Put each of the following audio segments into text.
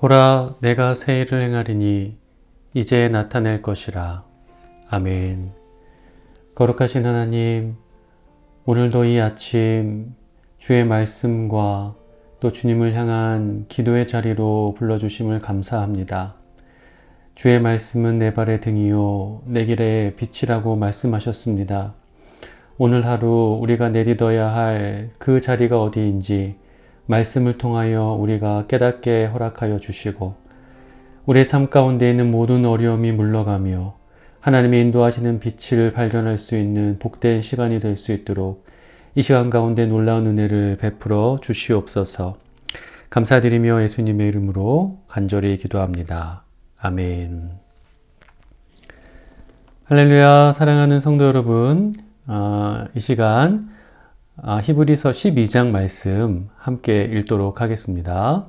보라, 내가 새 일을 행하리니 이제 나타낼 것이라. 아멘. 거룩하신 하나님, 오늘도 이 아침 주의 말씀과 또 주님을 향한 기도의 자리로 불러주심을 감사합니다. 주의 말씀은 내 발의 등이요 내 길의 빛이라고 말씀하셨습니다. 오늘 하루 우리가 내딛어야 할 그 자리가 어디인지 말씀을 통하여 우리가 깨닫게 허락하여 주시고, 우리의 삶 가운데 있는 모든 어려움이 물러가며 하나님의 인도하시는 빛을 발견할 수 있는 복된 시간이 될 수 있도록 이 시간 가운데 놀라운 은혜를 베풀어 주시옵소서. 감사드리며 예수님의 이름으로 간절히 기도합니다. 아멘. 할렐루야. 사랑하는 성도 여러분, 이 시간 히브리서 12장 말씀 함께 읽도록 하겠습니다.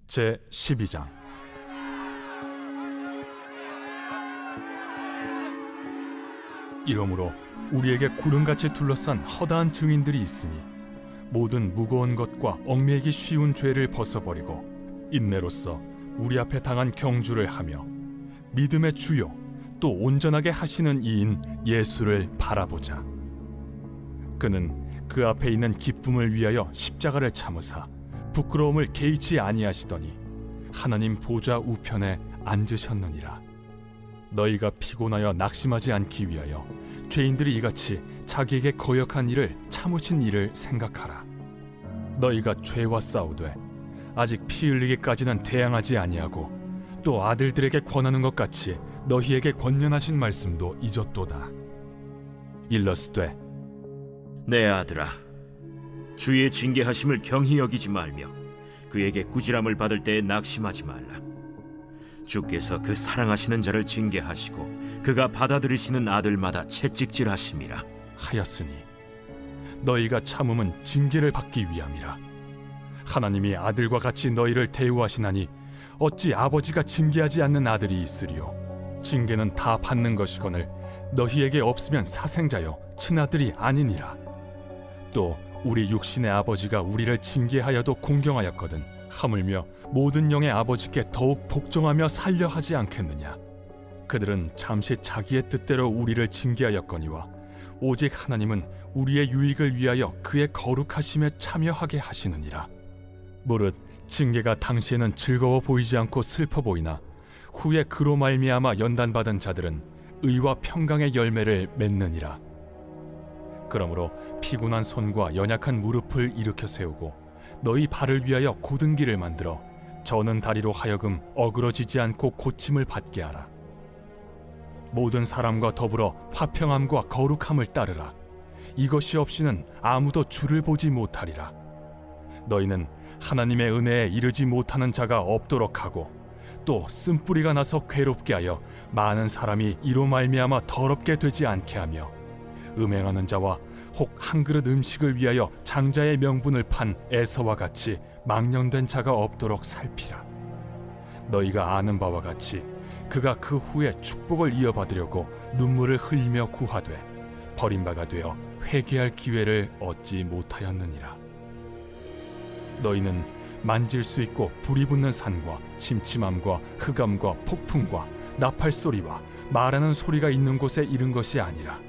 제 12장. 이러므로 우리에게 구름같이 둘러싼 허다한 증인들이 있으니 모든 무거운 것과 얽매이기 쉬운 죄를 벗어버리고 인내로써 우리 앞에 당한 경주를 하며 믿음의 주요 또 온전하게 하시는 이인 예수를 바라보자. 그는 그 앞에 있는 기쁨을 위하여 십자가를 참으사 부끄러움을 개의치 아니하시더니 하나님 보좌 우편에 앉으셨느니라. 너희가 피곤하여 낙심하지 않기 위하여 죄인들이 이같이 자기에게 거역한 일을 참으신 일을 생각하라. 너희가 죄와 싸우되 아직 피 흘리기까지는 대항하지 아니하고 또 아들들에게 권하는 것 같이 너희에게 권면하신 말씀도 잊었도다. 일러스되 내 아들아, 주의 징계하심을 경히 여기지 말며 그에게 꾸지람을 받을 때에 낙심하지 말라. 주께서 그 사랑하시는 자를 징계하시고 그가 받아들이시는 아들마다 채찍질하심이라 하였으니 너희가 참음은 징계를 받기 위함이라. 하나님이 아들과 같이 너희를 대우하시나니 어찌 아버지가 징계하지 않는 아들이 있으리요. 징계는 다 받는 것이거늘 너희에게 없으면 사생자여 친아들이 아니니라. 또 우리 육신의 아버지가 우리를 징계하여도 공경하였거든 하물며 모든 영의 아버지께 더욱 복종하며 살려 하지 않겠느냐. 그들은 잠시 자기의 뜻대로 우리를 징계하였거니와 오직 하나님은 우리의 유익을 위하여 그의 거룩하심에 참여하게 하시느니라. 무릇 징계가 당시에는 즐거워 보이지 않고 슬퍼 보이나 후에 그로 말미암아 연단받은 자들은 의와 평강의 열매를 맺느니라. 그러므로 피곤한 손과 연약한 무릎을 일으켜 세우고 너희 발을 위하여 곧은 길을 만들어 저는 다리로 하여금 어그러지지 않고 고침을 받게 하라. 모든 사람과 더불어 화평함과 거룩함을 따르라. 이것이 없이는 아무도 주를 보지 못하리라. 너희는 하나님의 은혜에 이르지 못하는 자가 없도록 하고 또 쓴뿌리가 나서 괴롭게 하여 많은 사람이 이로 말미암아 더럽게 되지 않게 하며 음행하는 자와 혹 한 그릇 음식을 위하여 장자의 명분을 판 에서와 같이 망령된 자가 없도록 살피라. 너희가 아는 바와 같이 그가 그 후에 축복을 이어받으려고 눈물을 흘리며 구하되 버림바가 되어 회개할 기회를 얻지 못하였느니라. 너희는 만질 수 있고 불이 붙는 산과 침침함과 흑암과 폭풍과 나팔 소리와 말하는 소리가 있는 곳에 이른 것이 아니라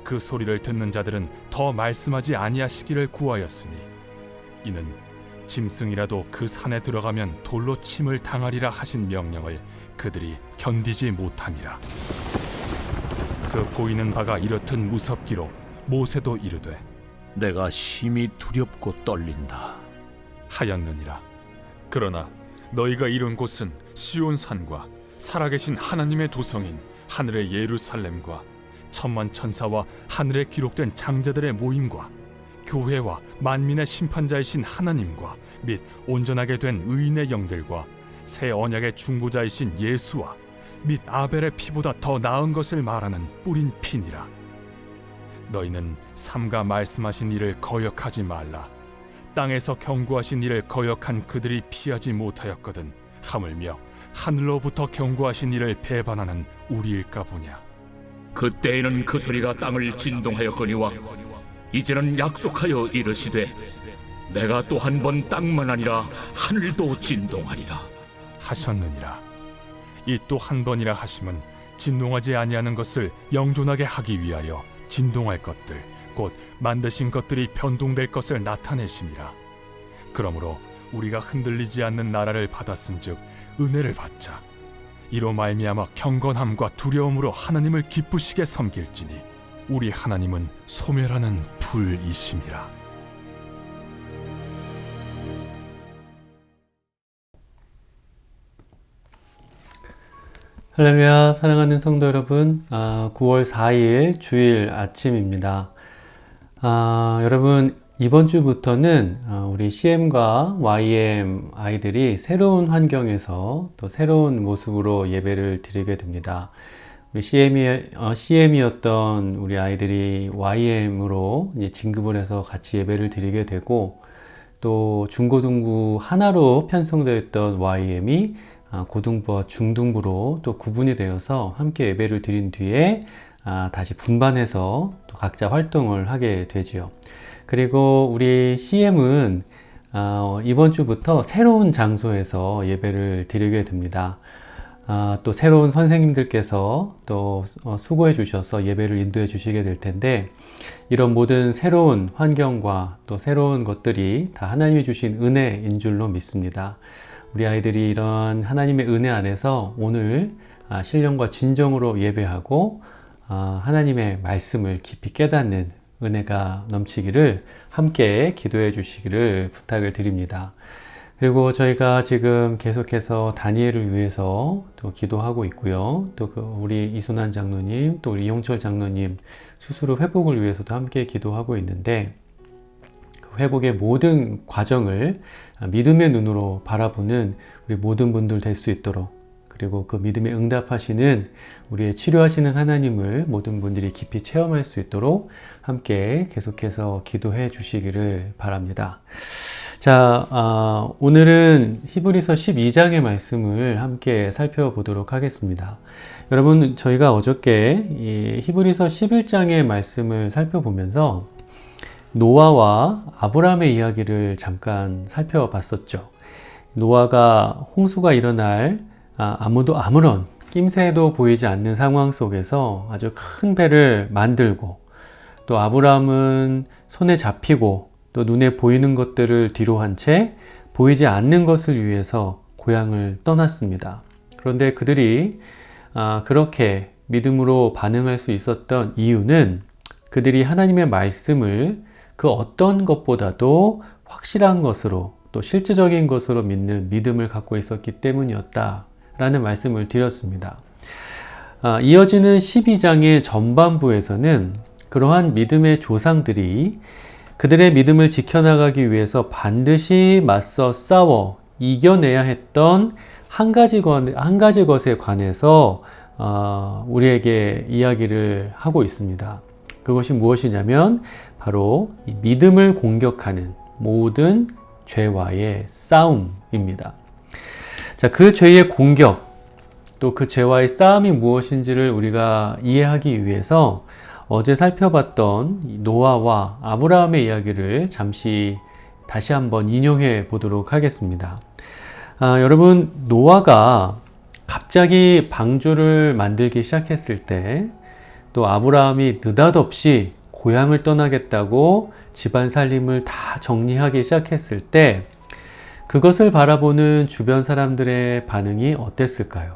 그 소리를 듣는 자들은 더 말씀하지 아니하시기를 구하였으니 이는 짐승이라도 그 산에 들어가면 돌로 침을 당하리라 하신 명령을 그들이 견디지 못함이라. 그 보이는 바가 이렇듯 무섭기로 모세도 이르되 내가 심히 두렵고 떨린다 하였느니라. 그러나 너희가 이룬 곳은 시온산과 살아계신 하나님의 도성인 하늘의 예루살렘과 천만 천사와 하늘에 기록된 장자들의 모임과 교회와 만민의 심판자이신 하나님과 및 온전하게 된 의인의 영들과 새 언약의 중보자이신 예수와 및 아벨의 피보다 더 나은 것을 말하는 뿌린 피니라. 너희는 삼가 말씀하신 일을 거역하지 말라. 땅에서 경고하신 일을 거역한 그들이 피하지 못하였거든 하물며 하늘로부터 경고하신 일을 배반하는 우리일까 보냐. 그때에는 그 소리가 땅을 진동하였거니와 이제는 약속하여 이르시되 내가 또 한 번 땅만 아니라 하늘도 진동하리라. 하셨느니라. 이 또 한 번이라 하심은 진동하지 아니하는 것을 영존하게 하기 위하여 진동할 것들 곧 만드신 것들이 변동될 것을 나타내심이라. 그러므로 우리가 흔들리지 않는 나라를 받았은즉 은혜를 받자. 이로 말미암아 경건함과 두려움으로 하나님을 기쁘시게 섬길지니 우리 하나님은 소멸하는 불이심이라. 할렐루야. 사랑하는 성도 여러분, 9월 4일 주일 아침입니다. 여러분, 이번 주부터는 우리 CM과 YM 아이들이 새로운 환경에서 또 새로운 모습으로 예배를 드리게 됩니다. 우리 CM이었던 우리 아이들이 YM으로 이제 진급을 해서 같이 예배를 드리게 되고, 또 중고등부 하나로 편성되어 있던 YM이 고등부와 중등부로 또 구분이 되어서 함께 예배를 드린 뒤에 다시 분반해서 또 각자 활동을 하게 되지요. 그리고 우리 CM은 이번 주부터 새로운 장소에서 예배를 드리게 됩니다. 또 새로운 선생님들께서 또 수고해 주셔서 예배를 인도해 주시게 될 텐데, 이런 모든 새로운 환경과 또 새로운 것들이 다 하나님이 주신 은혜인 줄로 믿습니다. 우리 아이들이 이런 하나님의 은혜 안에서 오늘 신령과 진정으로 예배하고 하나님의 말씀을 깊이 깨닫는 은혜가 넘치기를 함께 기도해 주시기를 부탁을 드립니다. 그리고 저희가 지금 계속해서 다니엘을 위해서 또 기도하고 있고요. 또 우리 이순환 장로님, 또 우리 이용철 장로님 스스로 회복을 위해서도 함께 기도하고 있는데, 그 회복의 모든 과정을 믿음의 눈으로 바라보는 우리 모든 분들 될 수 있도록, 그리고 그 믿음에 응답하시는 우리의 치료하시는 하나님을 모든 분들이 깊이 체험할 수 있도록 함께 계속해서 기도해 주시기를 바랍니다. 자, 오늘은 히브리서 12장의 말씀을 함께 살펴보도록 하겠습니다. 여러분, 저희가 어저께 이 히브리서 11장의 말씀을 살펴보면서 노아와 아브라함의 이야기를 잠깐 살펴봤었죠. 노아가 홍수가 일어날 아무도 아무런 낌새도 보이지 않는 상황 속에서 아주 큰 배를 만들고, 또 아브라함은 손에 잡히고 또 눈에 보이는 것들을 뒤로 한 채 보이지 않는 것을 위해서 고향을 떠났습니다. 그런데 그들이 그렇게 믿음으로 반응할 수 있었던 이유는 그들이 하나님의 말씀을 그 어떤 것보다도 확실한 것으로 또 실제적인 것으로 믿는 믿음을 갖고 있었기 때문이었다라는 말씀을 드렸습니다. 이어지는 12장의 전반부에서는 그러한 믿음의 조상들이 그들의 믿음을 지켜나가기 위해서 반드시 맞서 싸워 이겨내야 했던 한 가지 것에 관해서 우리에게 이야기를 하고 있습니다. 그것이 무엇이냐면 바로 이 믿음을 공격하는 모든 죄와의 싸움입니다. 자, 그 죄의 공격, 또 그 죄와의 싸움이 무엇인지를 우리가 이해하기 위해서 어제 살펴봤던 노아와 아브라함의 이야기를 잠시 다시 한번 인용해 보도록 하겠습니다. 여러분, 노아가 갑자기 방주를 만들기 시작했을 때, 또 아브라함이 느닷없이 고향을 떠나겠다고 집안 살림을 다 정리하기 시작했을 때, 그것을 바라보는 주변 사람들의 반응이 어땠을까요?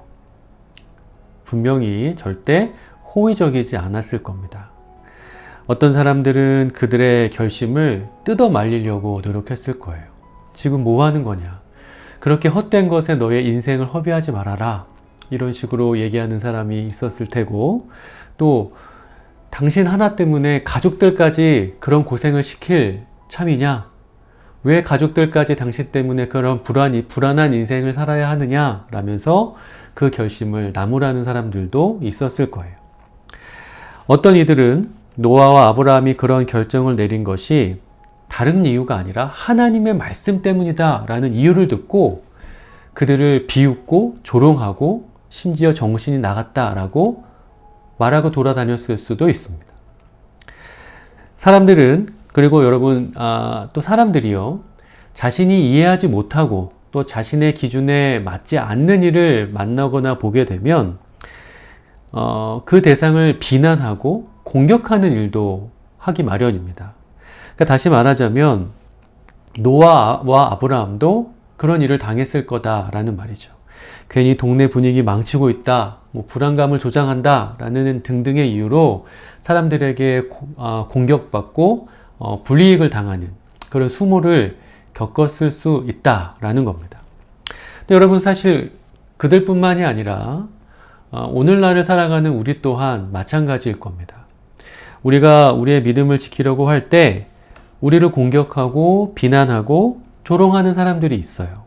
분명히 절대 호의적이지 않았을 겁니다. 어떤 사람들은 그들의 결심을 뜯어 말리려고 노력했을 거예요. 지금 뭐 하는 거냐? 그렇게 헛된 것에 너의 인생을 허비하지 말아라. 이런 식으로 얘기하는 사람이 있었을 테고, 또 당신 하나 때문에 가족들까지 그런 고생을 시킬 참이냐? 왜 가족들까지 당신 때문에 그런 불안한 인생을 살아야 하느냐? 라면서 그 결심을 나무라는 사람들도 있었을 거예요. 어떤 이들은 노아와 아브라함이 그런 결정을 내린 것이 다른 이유가 아니라 하나님의 말씀 때문이다 라는 이유를 듣고 그들을 비웃고 조롱하고 심지어 정신이 나갔다라고 말하고 돌아다녔을 수도 있습니다. 사람들은 그리고 여러분, 또 사람들이요, 자신이 이해하지 못하고 또 자신의 기준에 맞지 않는 일을 만나거나 보게 되면 그 대상을 비난하고 공격하는 일도 하기 마련입니다. 그러니까 다시 말하자면 노아와 아브라함도 그런 일을 당했을 거다라는 말이죠. 괜히 동네 분위기 망치고 있다, 불안감을 조장한다 라는 등등의 이유로 사람들에게 공격받고 불이익을 당하는 그런 수모를 겪었을 수 있다라는 겁니다. 근데 여러분, 사실 그들뿐만이 아니라 오늘날을 살아가는 우리 또한 마찬가지일 겁니다. 우리가 우리의 믿음을 지키려고 할 때 우리를 공격하고 비난하고 조롱하는 사람들이 있어요.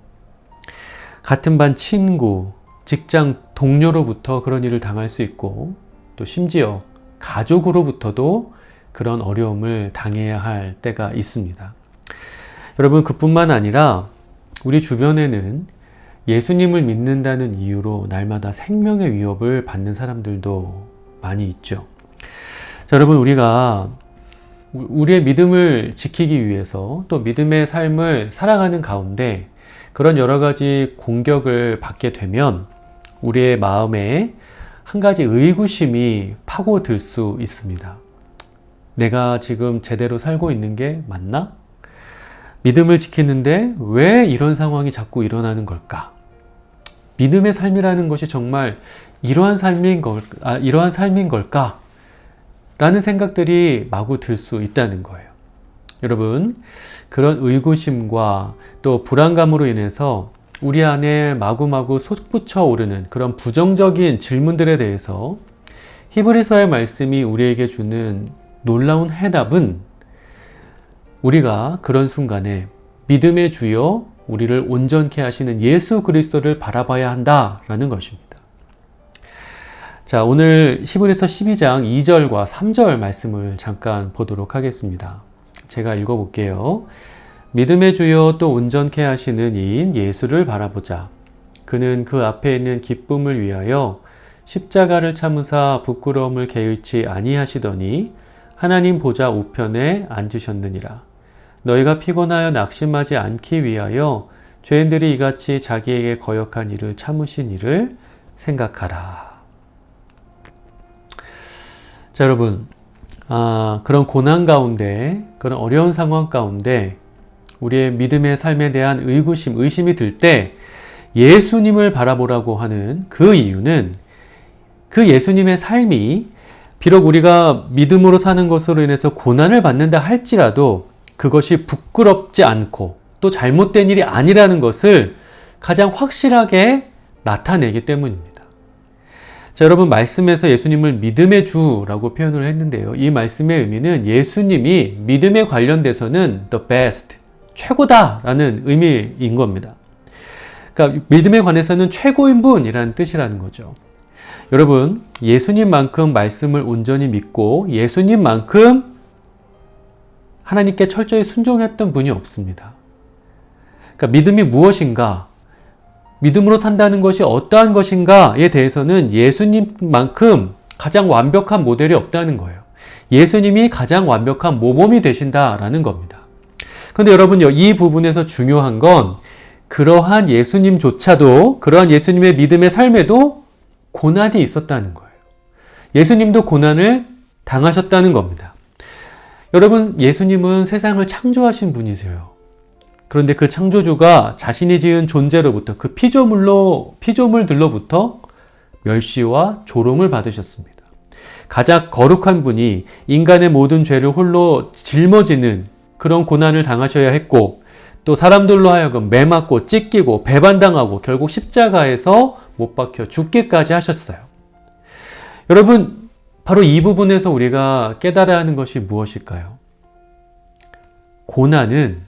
같은 반 친구, 직장 동료로부터 그런 일을 당할 수 있고, 또 심지어 가족으로부터도 그런 어려움을 당해야 할 때가 있습니다. 여러분, 그뿐만 아니라 우리 주변에는 예수님을 믿는다는 이유로 날마다 생명의 위협을 받는 사람들도 많이 있죠. 자, 여러분, 우리가 우리의 믿음을 지키기 위해서 또 믿음의 삶을 살아가는 가운데 그런 여러 가지 공격을 받게 되면 우리의 마음에 한 가지 의구심이 파고들 수 있습니다. 내가 지금 제대로 살고 있는 게 맞나? 믿음을 지키는데 왜 이런 상황이 자꾸 일어나는 걸까? 믿음의 삶이라는 것이 정말 이러한 삶인 걸까? 라는 생각들이 마구 들 수 있다는 거예요. 여러분, 그런 의구심과 또 불안감으로 인해서 우리 안에 마구마구 솟구쳐 오르는 그런 부정적인 질문들에 대해서 히브리서의 말씀이 우리에게 주는 놀라운 해답은 우리가 그런 순간에 믿음의 주여 우리를 온전케 하시는 예수 그리스도를 바라봐야 한다라는 것입니다. 자, 오늘 히브리서 12장 2절과 3절 말씀을 잠깐 보도록 하겠습니다. 제가 읽어볼게요. 믿음의 주여 또 온전케 하시는 이인 예수를 바라보자. 그는 그 앞에 있는 기쁨을 위하여 십자가를 참으사 부끄러움을 개의치 아니하시더니 하나님 보좌 우편에 앉으셨느니라. 너희가 피곤하여 낙심하지 않기 위하여 죄인들이 이같이 자기에게 거역한 일을 참으신 일을 생각하라. 자, 여러분, 그런 고난 가운데, 그런 어려운 상황 가운데 우리의 믿음의 삶에 대한 의심이 들 때 예수님을 바라보라고 하는 그 이유는 그 예수님의 삶이 비록 우리가 믿음으로 사는 것으로 인해서 고난을 받는다 할지라도 그것이 부끄럽지 않고 또 잘못된 일이 아니라는 것을 가장 확실하게 나타내기 때문입니다. 자, 여러분, 말씀에서 예수님을 믿음의 주라고 표현을 했는데요. 이 말씀의 의미는 예수님이 믿음에 관련돼서는 the best, 최고다라는 의미인 겁니다. 그러니까 믿음에 관해서는 최고인 분이라는 뜻이라는 거죠. 여러분, 예수님만큼 말씀을 온전히 믿고 예수님만큼 하나님께 철저히 순종했던 분이 없습니다. 그러니까 믿음이 무엇인가? 믿음으로 산다는 것이 어떠한 것인가에 대해서는 예수님만큼 가장 완벽한 모델이 없다는 거예요. 예수님이 가장 완벽한 모범이 되신다라는 겁니다. 그런데 여러분, 이 부분에서 중요한 건 그러한 예수님조차도, 그러한 예수님의 믿음의 삶에도 고난이 있었다는 거예요. 예수님도 고난을 당하셨다는 겁니다. 여러분, 예수님은 세상을 창조하신 분이세요. 그런데 그 창조주가 자신이 지은 존재로부터, 그 피조물들로부터 멸시와 조롱을 받으셨습니다. 가장 거룩한 분이 인간의 모든 죄를 홀로 짊어지는 그런 고난을 당하셔야 했고, 또 사람들로 하여금 매맞고 찢기고 배반당하고 결국 십자가에서 못 박혀 죽기까지 하셨어요. 여러분, 바로 이 부분에서 우리가 깨달아야 하는 것이 무엇일까요? 고난은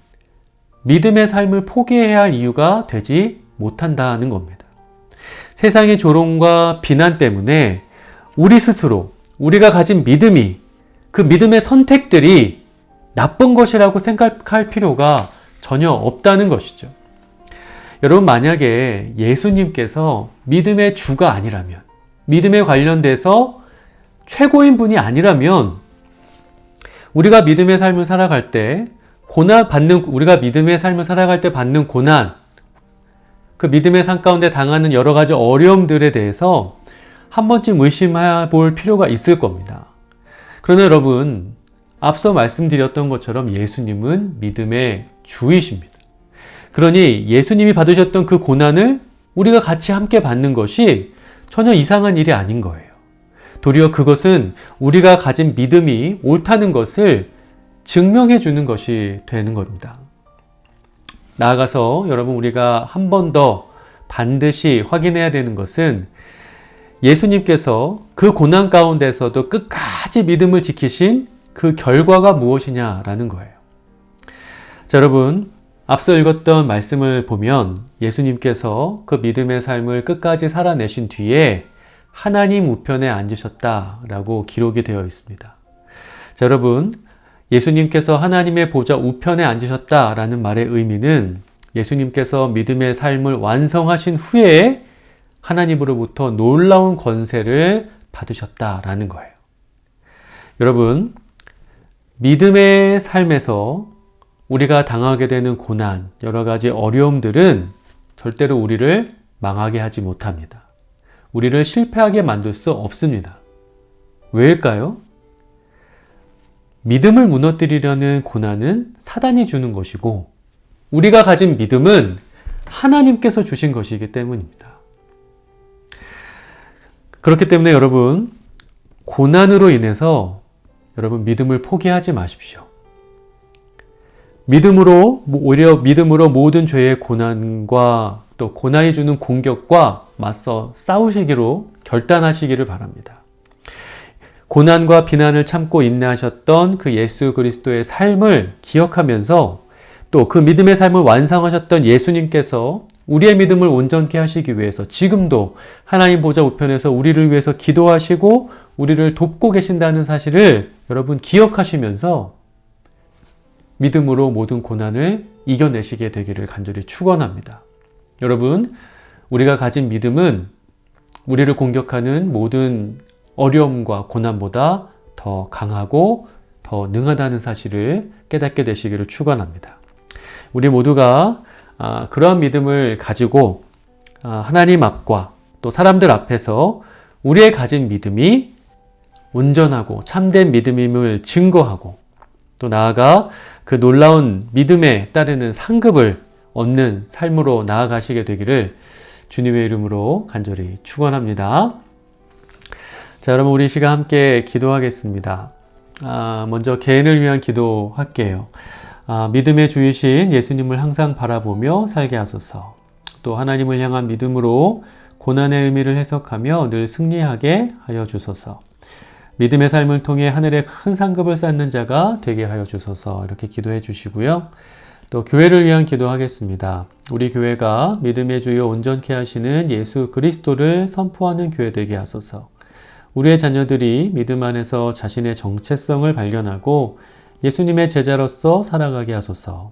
믿음의 삶을 포기해야 할 이유가 되지 못한다는 겁니다. 세상의 조롱과 비난 때문에 우리 스스로, 우리가 가진 믿음이, 그 믿음의 선택들이 나쁜 것이라고 생각할 필요가 전혀 없다는 것이죠. 여러분, 만약에 예수님께서 믿음의 주가 아니라면, 믿음에 관련돼서 최고인 분이 아니라면 우리가 믿음의 삶을 살아갈 때 우리가 믿음의 삶을 살아갈 때 받는 고난, 그 믿음의 삶 가운데 당하는 여러 가지 어려움들에 대해서 한 번쯤 의심해 볼 필요가 있을 겁니다. 그러나 여러분, 앞서 말씀드렸던 것처럼 예수님은 믿음의 주이십니다. 그러니 예수님이 받으셨던 그 고난을 우리가 같이 함께 받는 것이 전혀 이상한 일이 아닌 거예요. 도리어 그것은 우리가 가진 믿음이 옳다는 것을 증명해 주는 것이 되는 겁니다. 나아가서 여러분, 우리가 한 번 더 반드시 확인해야 되는 것은 예수님께서 그 고난 가운데서도 끝까지 믿음을 지키신 그 결과가 무엇이냐라는 거예요. 자, 여러분, 앞서 읽었던 말씀을 보면 예수님께서 그 믿음의 삶을 끝까지 살아내신 뒤에 하나님 우편에 앉으셨다라고 기록이 되어 있습니다. 자, 여러분, 예수님께서 하나님의 보좌 우편에 앉으셨다라는 말의 의미는 예수님께서 믿음의 삶을 완성하신 후에 하나님으로부터 놀라운 권세를 받으셨다라는 거예요. 여러분, 믿음의 삶에서 우리가 당하게 되는 고난, 여러 가지 어려움들은 절대로 우리를 망하게 하지 못합니다. 우리를 실패하게 만들 수 없습니다. 왜일까요? 믿음을 무너뜨리려는 고난은 사단이 주는 것이고, 우리가 가진 믿음은 하나님께서 주신 것이기 때문입니다. 그렇기 때문에 여러분, 고난으로 인해서 여러분 믿음을 포기하지 마십시오. 오히려 믿음으로 모든 죄의 고난과 또 고난이 주는 공격과 맞서 싸우시기로 결단하시기를 바랍니다. 고난과 비난을 참고 인내하셨던 그 예수 그리스도의 삶을 기억하면서 또 그 믿음의 삶을 완성하셨던 예수님께서 우리의 믿음을 온전케 하시기 위해서 지금도 하나님 보좌 우편에서 우리를 위해서 기도하시고 우리를 돕고 계신다는 사실을 여러분 기억하시면서 믿음으로 모든 고난을 이겨내시게 되기를 간절히 축원합니다. 여러분, 우리가 가진 믿음은 우리를 공격하는 모든 어려움과 고난보다 더 강하고 더 능하다는 사실을 깨닫게 되시기를 축원합니다. 우리 모두가 그러한 믿음을 가지고 하나님 앞과 또 사람들 앞에서 우리의 가진 믿음이 온전하고 참된 믿음임을 증거하고 또 나아가 그 놀라운 믿음에 따르는 상급을 얻는 삶으로 나아가시게 되기를 주님의 이름으로 간절히 축원합니다. 자, 여러분, 우리 시간 함께 기도하겠습니다. 먼저 개인을 위한 기도할게요. 믿음의 주이신 예수님을 항상 바라보며 살게 하소서. 또 하나님을 향한 믿음으로 고난의 의미를 해석하며 늘 승리하게 하여 주소서. 믿음의 삶을 통해 하늘에 큰 상급을 쌓는 자가 되게 하여 주소서. 이렇게 기도해 주시고요. 또 교회를 위한 기도하겠습니다. 우리 교회가 믿음의 주요 온전케 하시는 예수 그리스도를 선포하는 교회 되게 하소서. 우리의 자녀들이 믿음 안에서 자신의 정체성을 발견하고 예수님의 제자로서 살아가게 하소서.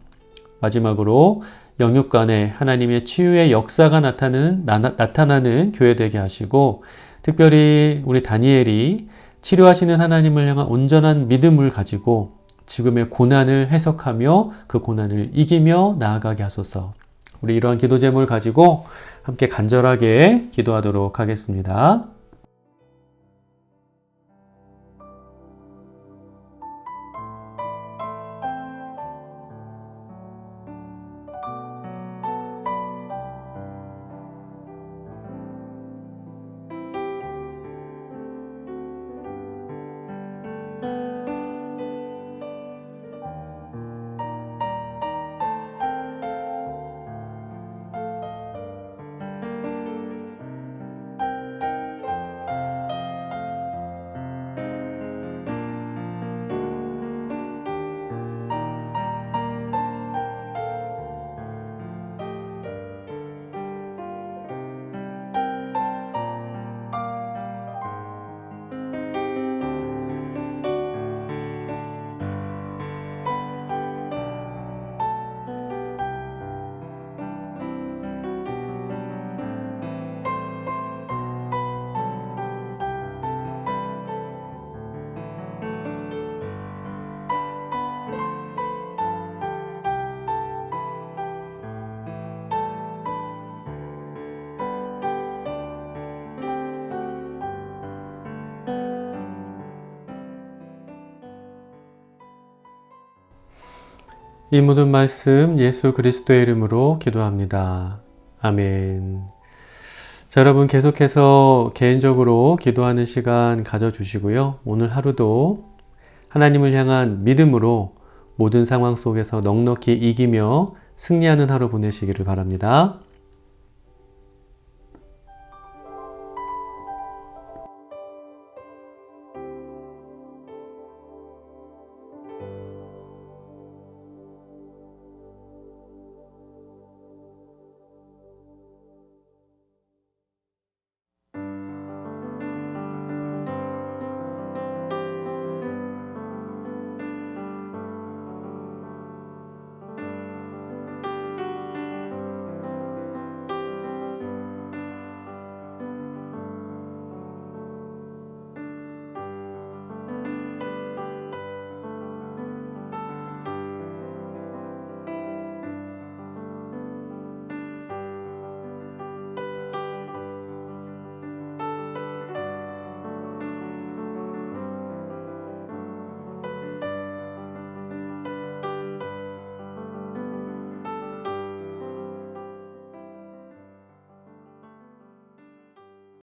마지막으로 영육 간에 하나님의 치유의 역사가 나타나는 교회 되게 하시고, 특별히 우리 다니엘이 치료하시는 하나님을 향한 온전한 믿음을 가지고 지금의 고난을 해석하며 그 고난을 이기며 나아가게 하소서. 우리 이러한 기도 제목을 가지고 함께 간절하게 기도하도록 하겠습니다. 이 모든 말씀 예수 그리스도의 이름으로 기도합니다. 아멘. 자, 여러분 계속해서 개인적으로 기도하는 시간 가져주시고요. 오늘 하루도 하나님을 향한 믿음으로 모든 상황 속에서 넉넉히 이기며 승리하는 하루 보내시기를 바랍니다.